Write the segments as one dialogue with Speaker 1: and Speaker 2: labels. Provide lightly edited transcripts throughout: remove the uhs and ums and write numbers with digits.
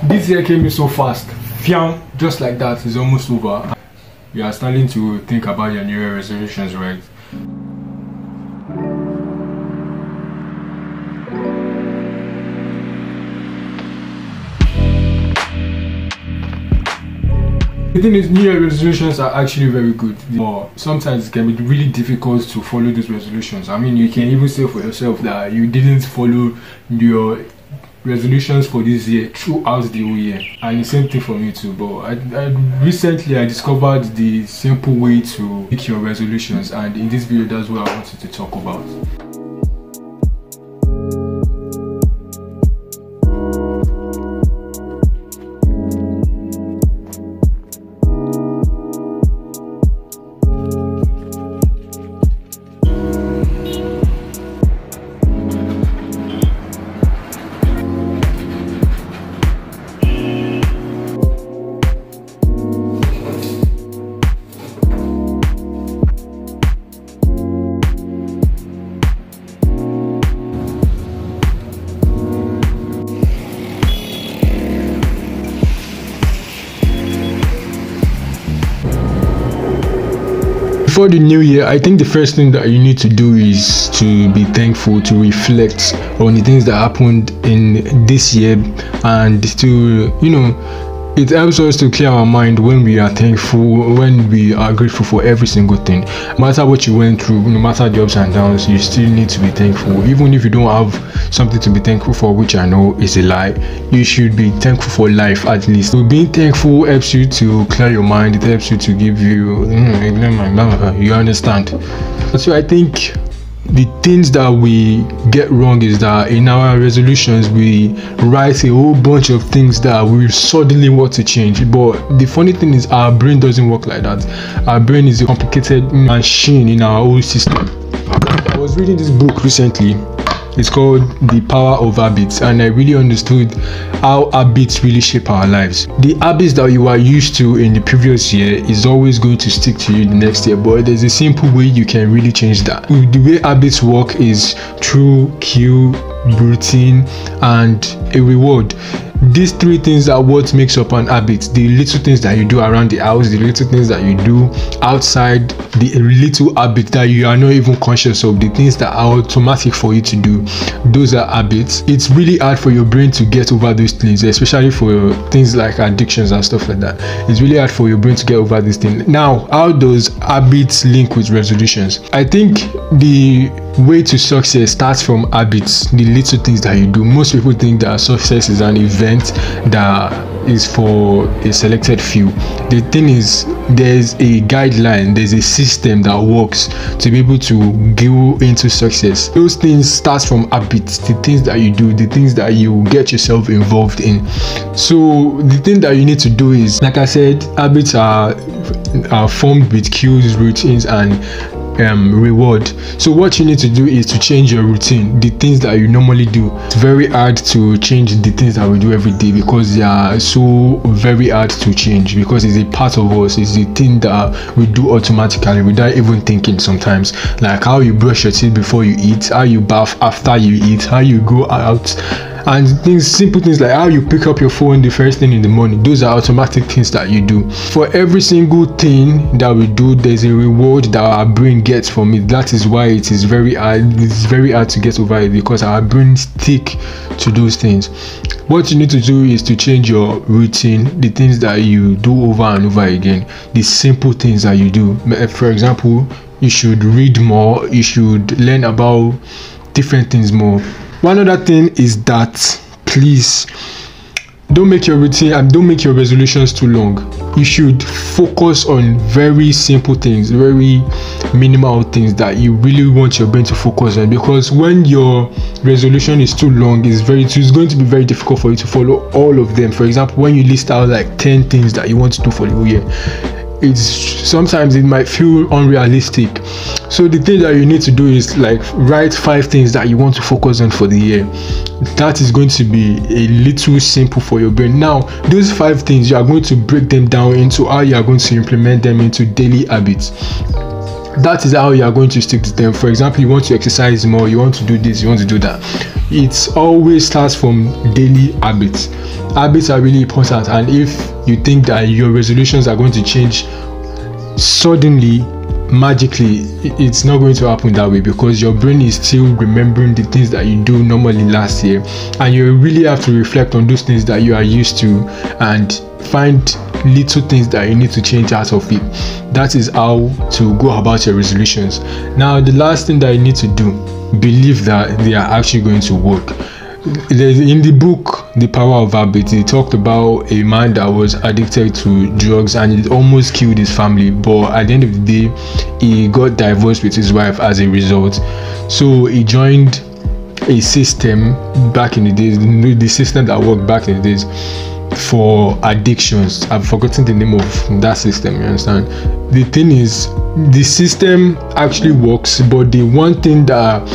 Speaker 1: This year came in so fast. Fiam, just like that, it's almost over. You are starting to think about your New Year resolutions, right? The thing is, New Year resolutions are actually very good, but sometimes it can be really difficult to follow those resolutions. I mean, you can even say for yourself that you didn't follow your resolutions for this year throughout the whole year, and the same thing for me too. But recently I discovered the simple way to make your resolutions, and in this video that's what I wanted to talk about. Before the new year, I think the first thing that you need to do is to be thankful, to reflect on the things that happened in this year, and to, you know, it helps us to clear our mind when we are thankful, when we are grateful for every single thing. No matter what you went through, no matter the ups and downs, you still need to be thankful. Even if you don't have something to be thankful for, which I know is a lie, you should be thankful for life at least. So being thankful helps you to clear your mind. It helps you to give you, you understand. So I think the things that we get wrong is that in our resolutions we write a whole bunch of things that we suddenly want to change, but the funny thing is our brain doesn't work like that. Our brain is a complicated machine in our whole system. I was reading this book recently. It's called The Power of Habits, and I really understood how habits really shape our lives. The habits that you are used to in the previous year is always going to stick to you the next year, but there's a simple way you can really change that. The way habits work is through cue, routine, and a reward. These three things are what makes up an habit. The little things that you do around the house, the little things that you do outside, the little habits that you are not even conscious of, the things that are automatic for you to do, those are habits. It's really hard for your brain to get over those things, especially for things like addictions and stuff like that. It's really hard for your brain to get over these things. Now, how does habits link with resolutions? I think the way to success starts from habits, the little things that you do. Most people think that success is an event that is for a selected few. The thing is, there's a guideline, there's a system that works to be able to go into success. Those things start from habits, the things that you do, the things that you get yourself involved in. So the thing that you need to do is, like I said, habits are formed with cues, routines, and reward. So what you need to do is to change your routine, the things that you normally do. It's very hard to change the things that we do every day because they are so very hard to change, because it's a part of us. It's the thing that we do automatically without even thinking sometimes, like how you brush your teeth before you eat, how you bath after you eat, how you go out, and things, simple things like how you pick up your phone the first thing in the morning. Those are automatic things that you do. For every single thing that we do, there's a reward that our brain gets from it. That is why it is very hard. It's very hard to get over it, because our brains stick to those things. What you need to do is to change your routine, the things that you do over and over again, the simple things that you do. For example, you should read more, you should learn about different things more. One other thing is that, please don't make your routine and don't make your resolutions too long. You should focus on very simple things, very minimal things that you really want your brain to focus on, because when your resolution is too long, it's going to be very difficult for you to follow all of them. For example, when you list out like 10 things that you want to do for the whole year, sometimes it might feel unrealistic. So the thing that you need to do is like write 5 things that you want to focus on for the year. That is going to be a little simple for your brain. Now, those 5 things, you are going to break them down into how you are going to implement them into daily habits. that is how you are going to stick to them. For example, you want to exercise more, you want to do this, you want to do that. It always starts from daily habits. Habits are really important, and if you think that your resolutions are going to change suddenly, magically, it's not going to happen that way, because your brain is still remembering the things that you do normally last year, and you really have to reflect on those things that you are used to and find little things that you need to change out of it. That is how to go about your resolutions. Now, the last thing that you need to do, believe that they are actually going to work. In the book The Power of Habit, he talked about a man that was addicted to drugs and it almost killed his family, but at the end of the day he got divorced with his wife as a result. So he joined a system back in the days, the system that worked back in the days for addictions. I've forgotten the name of that system, you understand. The thing is, the system actually works, but the one thing that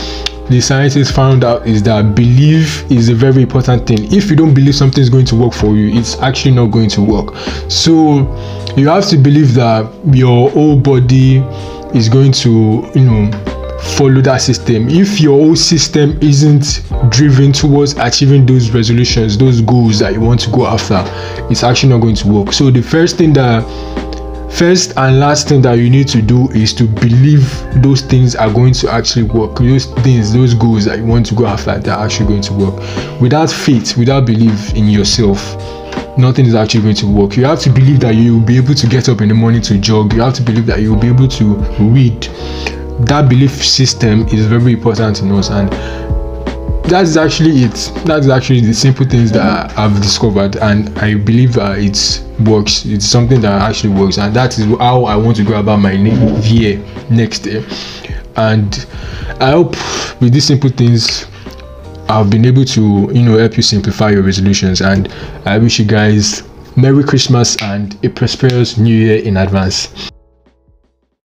Speaker 1: the scientists found out is that belief is a very important thing. If you don't believe something is going to work for you, it's actually not going to work. So you have to believe that your whole body is going to, follow that system. If your whole system isn't driven towards achieving those resolutions, those goals that you want to go after, it's actually not going to work. So the first and last thing that you need to do is to believe those things are going to actually work. Those goals that you want to go after, they're actually going to work. Without faith, without belief in yourself, nothing is actually going to work. You have to believe that you will be able to get up in the morning to jog. You have to believe that you will be able to read. That belief system is very important in us, and that's actually it. That's actually the simple things that I've discovered, and I believe that it works. It's something that actually works, and that is how I want to go about my year next year. And I hope with these simple things I've been able to help you simplify your resolutions, and I wish you guys Merry Christmas and a prosperous New Year in advance.